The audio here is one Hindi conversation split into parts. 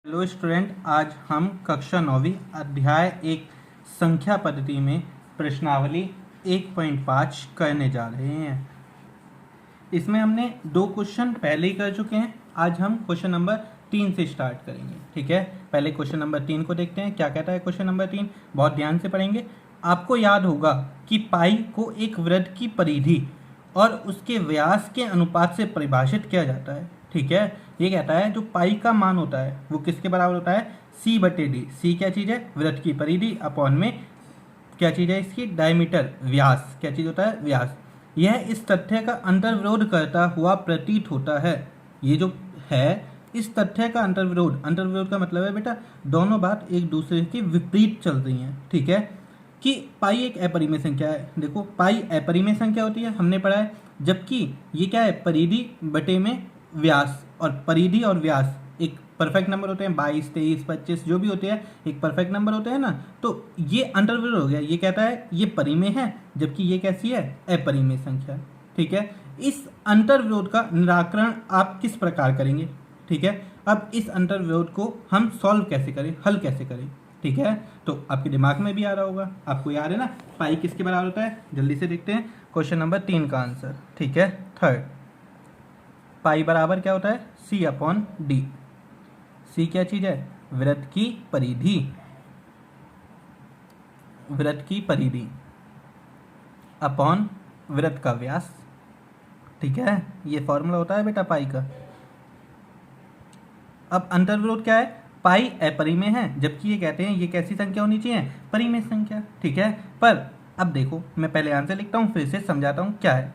हेलो स्टूडेंट, आज हम कक्षा 9वीं अध्याय 1 संख्या पद्धति में प्रश्नावली 1.5 करने जा रहे हैं। इसमें हमने 2 क्वेश्चन पहले ही कर चुके हैं। आज हम क्वेश्चन नंबर 3 से स्टार्ट करेंगे। ठीक है, पहले क्वेश्चन नंबर 3 को देखते हैं। क्या कहता है क्वेश्चन नंबर 3? बहुत ध्यान से पढ़ेंगे। आपको याद होगा कि पाई को एक वृत्त की परिधि और उसके व्यास के अनुपात से परिभाषित किया जाता है। ठीक है, ये कहता है जो पाई का मान होता है वो किसके बराबर होता है? C/D। C क्या चीज़ है? वृत्त की परिधि अपॉन में क्या चीज़ है? इसकी डायमीटर, व्यास। क्या चीज़ होता है? व्यास। यह इस तथ्य का अंतर्विरोध करता हुआ प्रतीत होता है। ये जो है इस तथ्य का अंतर्विरोध का मतलब है बेटा दोनों बात एक दूसरे के विपरीत चल रही हैं। ठीक है, कि पाई एक अपरिमेय संख्या है। देखो, पाई अपरिमेय संख्या होती है, हमने पढ़ा है। जबकि ये क्या है? परिधि बटे में व्यास, और परिधि और व्यास एक परफेक्ट नंबर होते हैं। 22, 23, 25 जो भी होते हैं एक परफेक्ट नंबर होते हैं ना। तो ये अंतर्विरोध हो गया। ये कहता है ये परिमेय है, जबकि ये कैसी है? अपरिमेय संख्या। ठीक है, इस अंतर्विरोध का निराकरण आप किस प्रकार करेंगे? ठीक है, अब इस अंतर्विरोध को हम सॉल्व कैसे करें, हल कैसे करें? ठीक है, तो आपके दिमाग में भी आ रहा होगा, आपको याद है ना पाई किसके बराबर होता है? जल्दी से देखते हैं क्वेश्चन नंबर 3 का आंसर। ठीक है, थर्ड, पाई बराबर क्या होता है? C/D। C क्या चीज है? वृत्त की परिधि, वृत्त की परिधि अपॉन वृत्त का व्यास। ठीक है, ये फॉर्मूला होता है बेटा पाई का। अब अंतर्विरोध क्या है? पाई अपरिमेय है, जबकि ये कहते हैं ये कैसी संख्या होनी चाहिए? परिमेय संख्या। ठीक है, पर अब देखो मैं पहले आंसर लिखता हूँ फिर से समझाता हूँ क्या है।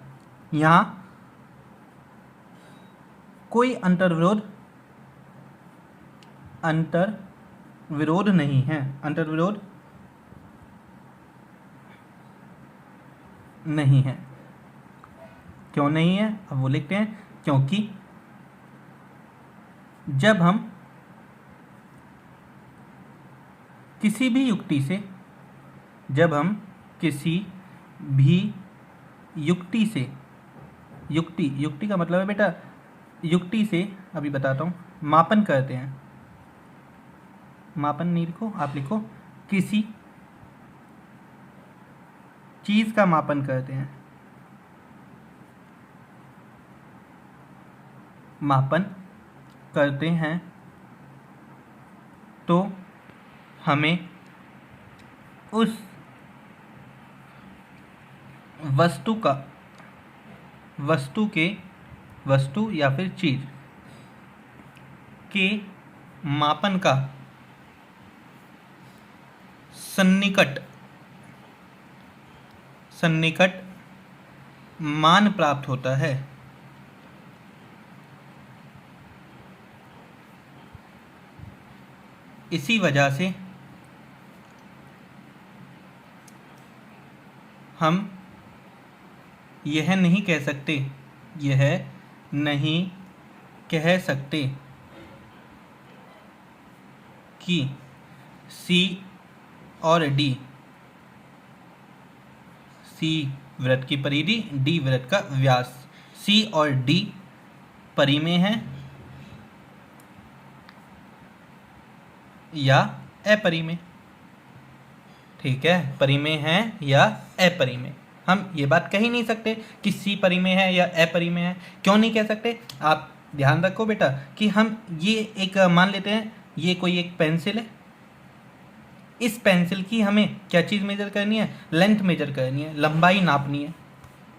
यहाँ कोई अंतर्विरोध नहीं है, अंतर्विरोध नहीं है। क्यों नहीं है? अब वो लिखते हैं क्योंकि जब हम किसी भी युक्ति से युक्ति का मतलब है बेटा युक्ति से, अभी बताता हूँ, मापन करते हैं। मापन नहीं लिखो, आप लिखो किसी चीज का मापन करते हैं। मापन करते हैं तो हमें उस वस्तु या फिर चीज के मापन का सन्निकट मान प्राप्त होता है। इसी वजह से हम यह नहीं कह सकते कि C और D, C वृत्त की परिधि, D वृत्त का व्यास, C और D परिमेय है या अपरिमेय। ठीक है, परिमेय है या अपरिमेय। हम ये बात कह ही नहीं सकते कि C परिमेय है या अपरिमेय है। क्यों नहीं कह सकते? आप ध्यान रखो बेटा कि हम ये एक मान लेते हैं, ये कोई एक पेंसिल है। इस पेंसिल की हमें क्या चीज़ मेजर करनी है? लेंथ मेजर करनी है, लंबाई नापनी है।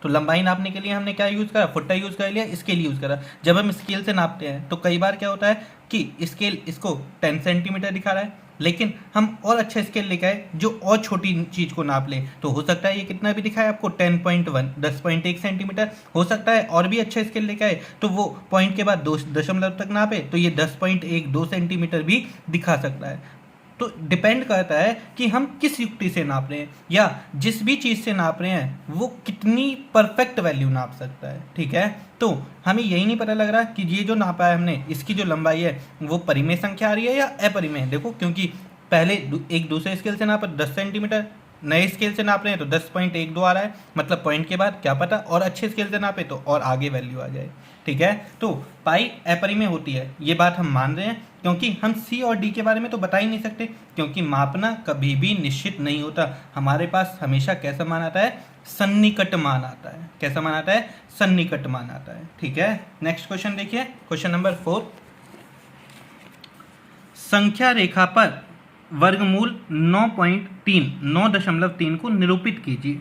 तो लंबाई नापने के लिए हमने क्या यूज़ करा? फुट्टा यूज़ कर लिया, स्केल यूज़ करा। जब हम स्केल से नापते हैं तो कई बार क्या होता है कि स्केल इसको 10 सेंटीमीटर दिखा रहा है, लेकिन हम और अच्छा स्केल लेके आए जो और छोटी चीज़ को नाप ले, तो हो सकता है ये कितना भी दिखाए आपको 10.1, 10.1 सेंटीमीटर। हो सकता है और भी अच्छा स्केल लेके आए तो वो पॉइंट के बाद 2 दशमलव तक नापे तो ये 10.12 सेंटीमीटर भी दिखा सकता है। तो डिपेंड करता है कि हम किस युक्ति से नाप रहे हैं या जिस भी चीज़ से नाप रहे हैं वो कितनी परफेक्ट वैल्यू नाप सकता है। ठीक है, तो हमें यही नहीं पता लग रहा कि ये जो नापा है हमने, इसकी जो लंबाई है वो परिमेय संख्या आ रही है या अपरिमेय। देखो, क्योंकि पहले एक दूसरे स्केल से नापा 10 सेंटीमीटर, नए स्केल से नाप रहे हैं तो 10.12 आ रहा है, मतलब पॉइंट के बाद क्या पता और अच्छे स्केल से नापे तो और आगे वैल्यू आ जाए। ठीक है, तो पाई अपरिमेय होती है, ये बात हम मान रहे हैं, क्योंकि हम सी और डी के बारे में तो बता ही नहीं सकते, क्योंकि मापना कभी भी निश्चित नहीं होता। हमारे पास हमेशा कैसा मान आता है, सन्निकट मान आता है। कैसा मान आता है, सन्निकट मान आता है। ठीक है, नेक्स्ट क्वेश्चन देखिए, क्वेश्चन नंबर 4। संख्या रेखा पर वर्गमूल 9.3 को निरूपित कीजिए।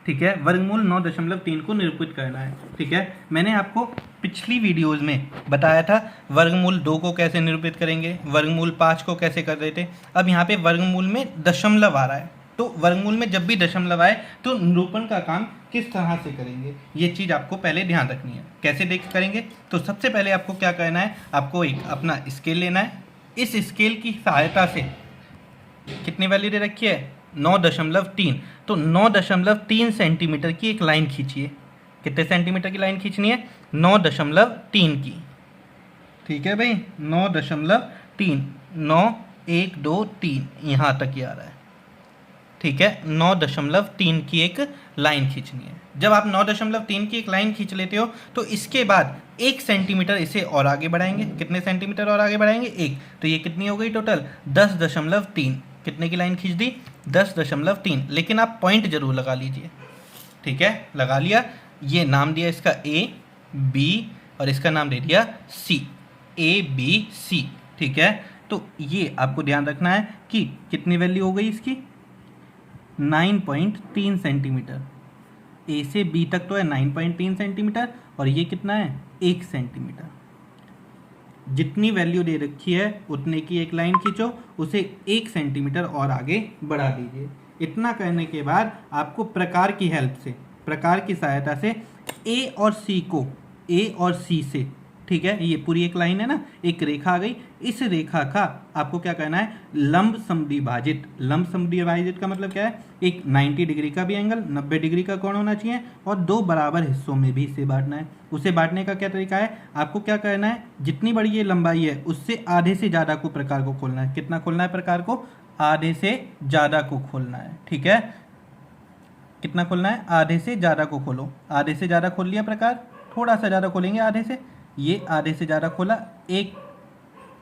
ठीक है, वर्गमूल 9.3 को निरूपित करना है। ठीक है, मैंने आपको पिछली वीडियोस में बताया था वर्गमूल 2 को कैसे निरूपित करेंगे, वर्गमूल 5 को कैसे कर रहे थे। अब यहाँ पे वर्गमूल में दशमलव आ रहा है, तो वर्गमूल में जब भी दशमलव आए तो निरूपण का काम किस तरह से करेंगे, ये चीज़ आपको पहले ध्यान रखनी है। कैसे देख करेंगे, तो सबसे पहले आपको क्या करना है, आपको एक अपना स्केल लेना है। इस स्केल की सहायता से कितनी वैल्यू दे रखी है, 9.3, तो 9.3 सेंटीमीटर की एक लाइन खींचिए। कितने सेंटीमीटर की लाइन खींचनी है, 9.3 की। ठीक है भाई, 9.3, 9 1 2 3 यहाँ तक ही आ रहा है। ठीक है, 9.3 की एक लाइन खींचनी है। जब आप 9.3 की एक लाइन खींच लेते हो तो इसके बाद 1 सेंटीमीटर इसे और आगे बढ़ाएंगे। कितने सेंटीमीटर और आगे बढ़ाएंगे, 1, तो ये कितनी हो गई टोटल, 10.3। कितने की लाइन खींच दी, 10.3, लेकिन आप पॉइंट जरूर लगा लीजिए। ठीक है, लगा लिया, ये नाम दिया इसका A B और इसका नाम दे दिया C, ABC। ठीक है, तो ये आपको ध्यान रखना है कि कितनी वैल्यू हो गई इसकी, 9.3 सेंटीमीटर। ए से बी तक तो है 9.3 सेंटीमीटर और ये कितना है, 1 सेंटीमीटर। जितनी वैल्यू दे रखी है उतने की एक लाइन खींचो, उसे 1 सेंटीमीटर और आगे बढ़ा दीजिए। इतना करने के बाद आपको प्रकार की हेल्प से, प्रकार की सहायता से ए और सी को, ए और सी से, ठीक है, ये पूरी एक लाइन है ना, एक रेखा आ गई, इस रेखा का आपको क्या करना है, लंब समद्विभाजित। लंब समद्विभाजित का मतलब क्या है, एक 90 डिग्री का भी एंगल, 90 डिग्री का कोण होना चाहिए और 2 बराबर हिस्सों में भी इसे बांटना है। उसे बांटने का क्या तरीका है, आपको क्या करना है, जितनी बड़ी ये लंबाई है उससे आधे से ज़्यादा को प्रकार को खोलना है। कितना खोलना है प्रकार को, आधे से ज़्यादा को खोलना है। ठीक है, कितना खोलना है, आधे से ज़्यादा को खोलो। आधे से ज़्यादा खोल लिया प्रकार, थोड़ा सा ज़्यादा खोलेंगे आधे से, ये आधे से ज़्यादा खोला, एक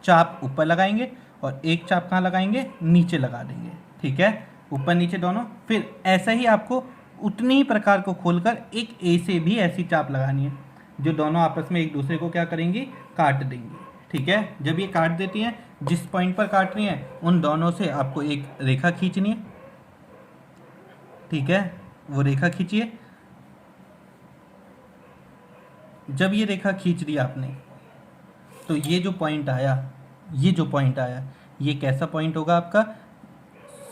चाप ऊपर लगाएंगे और एक चाप कहाँ लगाएंगे, नीचे लगा देंगे। ठीक है, ऊपर नीचे दोनों। फिर ऐसा ही आपको उतनी ही प्रकार को खोलकर एक ए से भी ऐसी चाप लगानी है, जो दोनों आपस में एक दूसरे को क्या करेंगी, काट देंगी। ठीक है, जब ये काट देती हैं, जिस पॉइंट पर काट रही हैं उन दोनों से आपको एक रेखा खींचनी है। ठीक है, वो रेखा खींचिए। जब ये रेखा खींच दी आपने तो ये जो पॉइंट आया, ये जो पॉइंट आया, ये कैसा पॉइंट होगा आपका,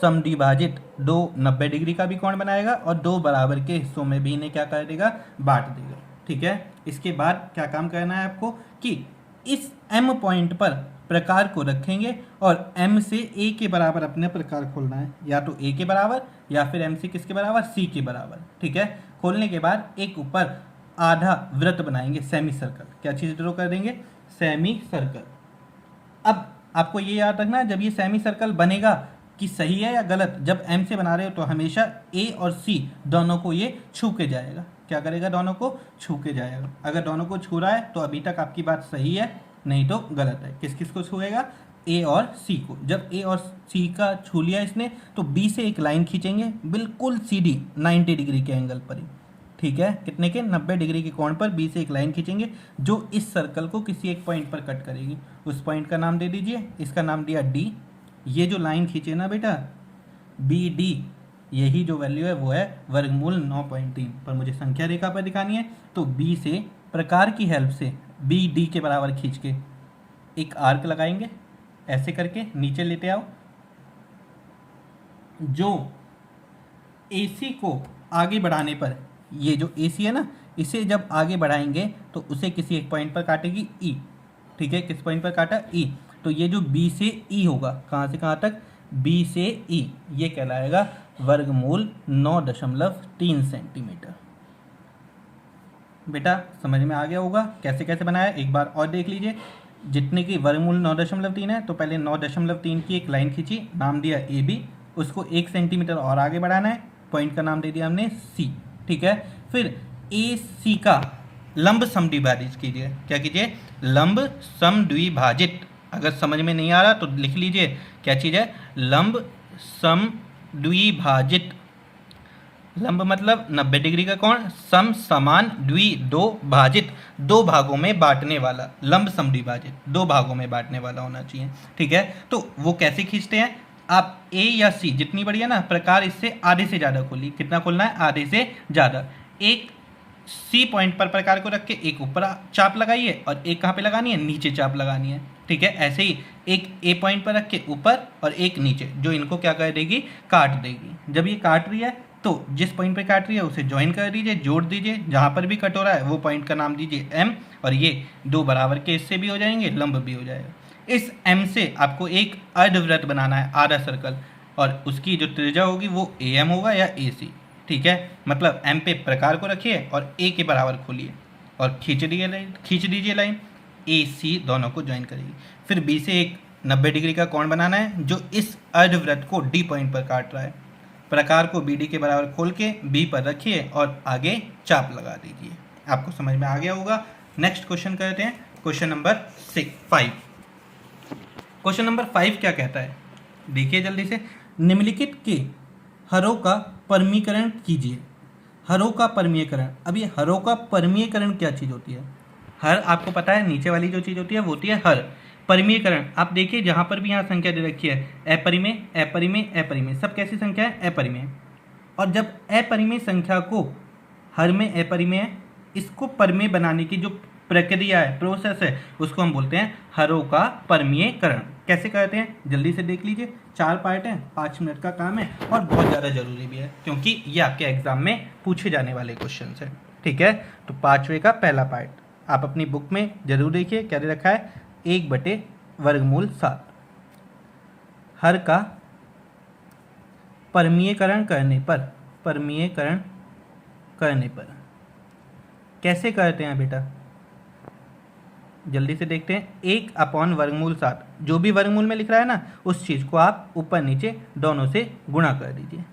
समद्विभाजित। 2 90 डिग्री का भी कोण बनाएगा और 2 बराबर के हिस्सों में भी इन्हें क्या कर देगा, बांट देगा। ठीक है, इसके बाद क्या काम करना है आपको कि इस M पॉइंट पर प्रकार को रखेंगे और M से A के बराबर अपने प्रकार खोलना है, या तो A के बराबर या फिर M से किसके बराबर, C के बराबर। ठीक है, खोलने के बाद एक ऊपर आधा वृत्त बनाएंगे, सेमी सर्कल। क्या चीज़ ड्रॉ कर देंगे, सेमी सर्कल। अब आपको ये याद रखना है, जब ये सेमी सर्कल बनेगा कि सही है या गलत, जब M से बना रहे हो तो हमेशा A और C दोनों को ये छू के जाएगा। क्या करेगा, दोनों को छू के जाएगा। अगर दोनों को छू रहा है तो अभी तक आपकी बात सही है, नहीं तो गलत है। किस किस को छुएगा, A और C को। जब A और C का छू लिया इसने तो B से एक लाइन खींचेंगे, बिल्कुल सीधी 90 डिग्री के एंगल पर ही। ठीक है, कितने के, 90 डिग्री के कोण पर B से एक लाइन खींचेंगे जो इस सर्कल को किसी एक पॉइंट पर कट करेगी। उस पॉइंट का नाम दे दीजिए, इसका नाम दिया D। ये जो लाइन खींचे ना बेटा BD, यही जो वैल्यू है वो है वर्गमूल 9.3। पर मुझे संख्या रेखा पर दिखानी है तो B से प्रकार की हेल्प से BD के बराबर खींच के एक आर्क लगाएंगे, ऐसे करके नीचे लेते आओ। जो AC को आगे बढ़ाने पर, ये जो AC है ना, इसे जब आगे बढ़ाएंगे तो उसे किसी एक पॉइंट पर काटेगी E। ठीक है, किस पॉइंट पर काटा, E। तो ये जो B से E होगा, कहाँ से कहाँ तक, B से E, ये कहलाएगा वर्गमूल 9.3 सेंटीमीटर। बेटा समझ में आ गया होगा कैसे कैसे बनाया, एक बार और देख लीजिए। जितने की वर्गमूल 9.3 है तो पहले 9.3 की एक लाइन खींची, नाम दिया AB, उसको 1 सेंटीमीटर और आगे बढ़ाना है, पॉइंट का नाम दे दिया हमने C, ठीक है। फिर AC का लंब समद्विभाजित कीजिए। क्या कीजिए? लंब समद्विभाजित। अगर समझ में नहीं आ रहा तो लिख लीजिए, क्या चीज़ है? लंब समद्विभाजित। लंब मतलब 90 डिग्री का कोण, सम समान, द्वि दो, भाजित दो भागों में बांटने वाला, लंब समद्विभाजित दो भागों में बांटने वाला होना चाहिए, ठीक है। तो वो कैसे खींचते हैं? आप A या C जितनी बड़ी है ना प्रकार, इससे आधे से ज़्यादा खोलिए। कितना खोलना है? आधे से ज़्यादा। एक C पॉइंट पर प्रकार को रख के एक ऊपर चाप लगाइए और एक कहाँ पे लगानी है? नीचे चाप लगानी है, ठीक है। ऐसे ही एक A पॉइंट पर रख के ऊपर और एक नीचे, जो इनको क्या कर देगी? काट देगी। जब ये काट रही है तो जिस पॉइंट पे काट रही है उसे ज्वाइन कर दीजिए, जोड़ दीजिए। जहाँ पर भी कट हो रहा है वो पॉइंट का नाम दीजिए M, और ये दो बराबर के इससे भी हो जाएंगे, लंब भी हो जाएगा। इस M से आपको एक अर्धवृत्त बनाना है, आधा सर्कल, और उसकी जो त्रिज्या होगी वो AM होगा या AC, ठीक है। मतलब M पे प्रकार को रखिए और A के बराबर खोलिए और खींच दीजिए लाइन। AC दोनों को ज्वाइन करेगी। फिर B से एक 90 डिग्री का कोण बनाना है जो इस अर्धवृत्त को D पॉइंट पर काट रहा है। प्रकार को BD के बराबर खोल के B पर रखिए और आगे चाप लगा दीजिए। आपको समझ में आ गया होगा। नेक्स्ट क्वेश्चन करते हैं, क्वेश्चन नंबर 5। क्वेश्चन नंबर 5 क्या कहता है? देखिए जल्दी से। निम्नलिखित के हरों का परमीकरण कीजिए। हरों का परमीकरण। अब ये हरों का परमीकरण क्या चीज़ होती है? हर आपको पता है, नीचे वाली जो चीज़ होती है वो होती है हर। परिमेयकरण आप देखिए, जहाँ पर भी यहाँ संख्या दे रखी है, अपरिमेय अपरिमेय अपरिमेय, सब कैसी संख्या है? अपरिमेय। और जब अपरिमेय संख्या को हर में अपरिमेय, इसको परिमेय बनाने की जो प्रक्रिया है, प्रोसेस है, उसको हम बोलते हैं हरों का परमीयकरण। कैसे करते हैं जल्दी से देख लीजिए। 4 पार्ट हैं, 5 मिनट का काम है और बहुत ज़्यादा जरूरी भी है क्योंकि ये आपके एग्जाम में पूछे जाने वाले क्वेश्चन हैं, ठीक है। तो 5वें का पहला पार्ट आप अपनी बुक में जरूर देखिए। क्या दे रखा है? 1/वर्गमूल 7। हर का परमीयकरण करने पर कैसे करते हैं बेटा? जल्दी से देखते हैं। 1/वर्गमूल 7, जो भी वर्गमूल में लिख रहा है ना, उस चीज़ को आप ऊपर नीचे दोनों से गुणा कर दीजिए,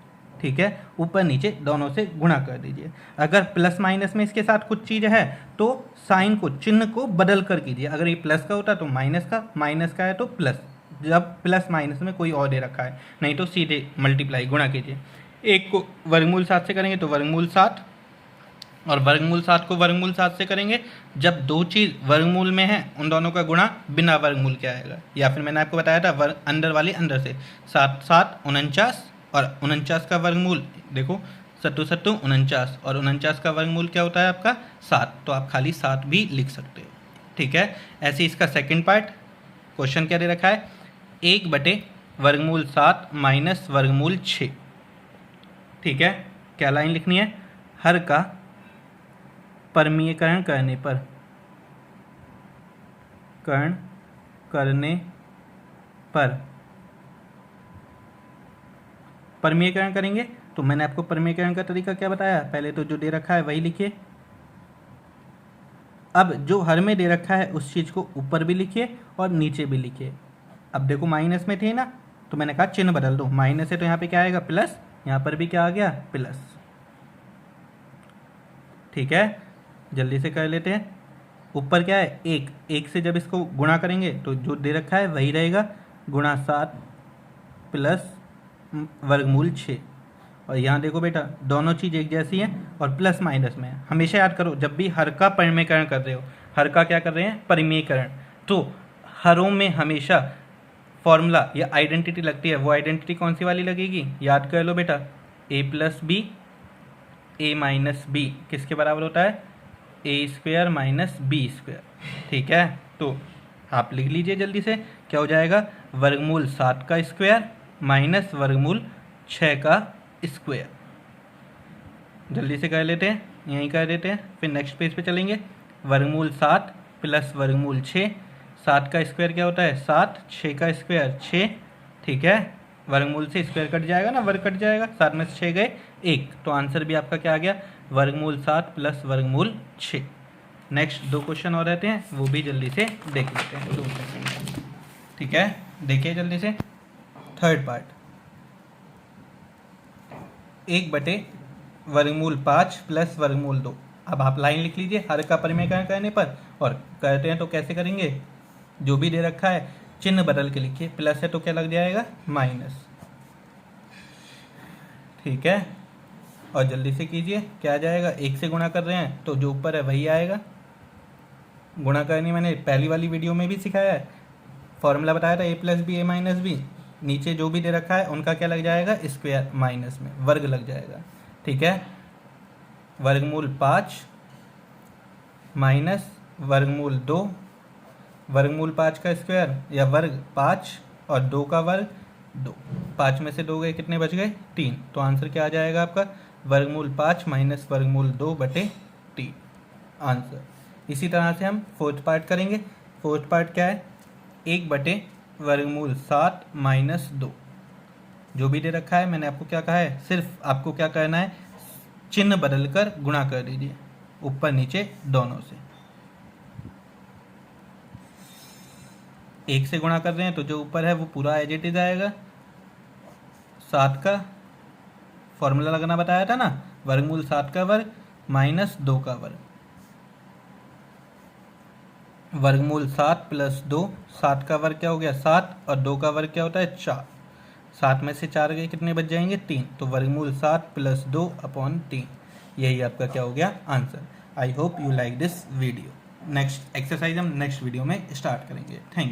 ठीक है। ऊपर नीचे दोनों से गुणा कर दीजिए। अगर प्लस माइनस में इसके साथ कुछ चीज़ है तो साइन को, चिन्ह को बदल कर कीजिए। अगर ये प्लस का होता तो माइनस का, माइनस का है तो प्लस। जब प्लस माइनस में कोई और दे रखा है, नहीं तो सीधे मल्टीप्लाई, गुणा कीजिए। 1 को वर्गमूल 7 से करेंगे तो वर्गमूल 7, और वर्गमूल 7 को वर्गमूल 7 से करेंगे। जब दो चीज़ वर्गमूल में है उन दोनों का गुणा बिना वर्गमूल के आएगा, या फिर मैंने आपको बताया था अंदर वाली अंदर से। 7 7 49, और 49 का वर्गमूल देखो, 7 7 49, और 49 का वर्गमूल क्या होता है आपका? 7। तो आप खाली 7 भी लिख सकते हो, ठीक है। ऐसे इसका सेकंड पार्ट क्वेश्चन क्या दे रखा है? 1/वर्गमूल 7 माइनस वर्गमूल 6, ठीक है। क्या लाइन लिखनी है? हर का परमीयकरण करने पर परमीयकरण करेंगे तो मैंने आपको परमीयकरण का तरीका क्या बताया? पहले तो जो दे रखा है वही लिखिए। अब जो हर में दे रखा है उस चीज़ को ऊपर भी लिखिए और नीचे भी लिखिए। अब देखो माइनस में थे ना, तो मैंने कहा चिन्ह बदल दो। माइनस है तो यहाँ पे क्या आएगा? प्लस। यहाँ पर भी क्या आ गया? प्लस, ठीक है। जल्दी से कर लेते हैं। ऊपर क्या है? 1 से जब इसको गुणा करेंगे तो जो दे रखा है वही रहेगा, गुणा 7 प्लस वर्गमूल 6। और यहाँ देखो बेटा, दोनों चीज़ एक जैसी हैं और प्लस माइनस में है। हमेशा याद करो, जब भी हर का परिमेयकरण कर रहे हो, हर का क्या कर रहे हैं? परिमेयकरण। तो हरों में हमेशा फॉर्मूला या आइडेंटिटी लगती है। वो आइडेंटिटी कौन सी वाली लगेगी? याद कर लो बेटा, a + b a - b किसके बराबर होता है? a² - b², ठीक है। तो आप लिख लीजिए जल्दी से, क्या हो जाएगा? वर्गमूल 7 का स्क्वायर माइनस वर्गमूल 6 का स्क्वायर। जल्दी से कर लेते हैं, यहीं कर देते हैं, फिर नेक्स्ट पेज पे चलेंगे। वर्गमूल 7 प्लस वर्गमूल 6, 7 का स्क्वायर क्या होता है? 7, 6 का स्क्वायर 6, ठीक है। वर्गमूल से स्क्वायर कट जाएगा ना, वर्ग कट जाएगा, 7 में से 6 गए 1, तो आंसर भी आपका क्या आ गया? वर्गमूल 7 प्लस वर्गमूल 6। नेक्स्ट 2 क्वेश्चन और रहते हैं, वो भी जल्दी से देख लेते हैं, 2 सेकंड, ठीक है। देखिए जल्दी से थर्ड पार्ट। एक बटे वर्गमूल 5 प्लस वर्गमूल 2। अब आप लाइन लिख लीजिए हर का परिमेयकरण करने पर, और करते हैं तो कैसे करेंगे, जो भी दे रखा है चिन्ह बदल के लिखिए, प्लस है तो क्या लग जाएगा माइनस, ठीक है। और जल्दी से कीजिए, क्या आ जाएगा, 1 से गुणा कर रहे हैं तो जो ऊपर है वही आएगा। गुणा करनी मैंने पहली वाली वीडियो में भी सिखाया है, फॉर्मूला बताया था a plus B A minus B. नीचे जो भी दे रखा है उनका क्या लग जाएगा, स्क्वायर माइनस में वर्ग लग जाएगा, ठीक है। वर्गमूल 5 माइनस वर्गमूल 2, वर्गमूल 5 का स्क्वायर या वर्ग 5 और 2 का वर्ग 2। 5 में से 2 गए, कितने बच गए 3। तो आंसर क्या आ जाएगा आपका, वर्गमूल 5 माइनस वर्गमूल 2 बटे 3 आंसर। इसी तरह से हम फोर्थ पार्ट करेंगे। फोर्थ पार्ट क्या है, 1 बटे वर्गमूल 7 माइनस 2। जो भी दे रखा है मैंने आपको क्या कहा है, सिर्फ आपको क्या करना है, चिन्ह बदलकर गुणा कर दीजिए ऊपर नीचे दोनों से। 1 से गुणा कर रहे हैं तो जो ऊपर है वो पूरा एज इट इज आएगा। 7 का फॉर्मूला लगाना बताया था ना, वर्गमूल 7 का वर्ग माइनस 2 का वर्ग, वर्गमूल 7 प्लस 2। 7 का वर्ग क्या हो गया 7, और 2 का वर्ग क्या होता है 4। 7 में से 4 गए, कितने बच जाएंगे 3। तो वर्गमूल 7 प्लस 2 अपॉन 3, यही आपका क्या हो गया answer. I hope you like this video. Next exercise हम नेक्स्ट वीडियो में स्टार्ट करेंगे। Thank you.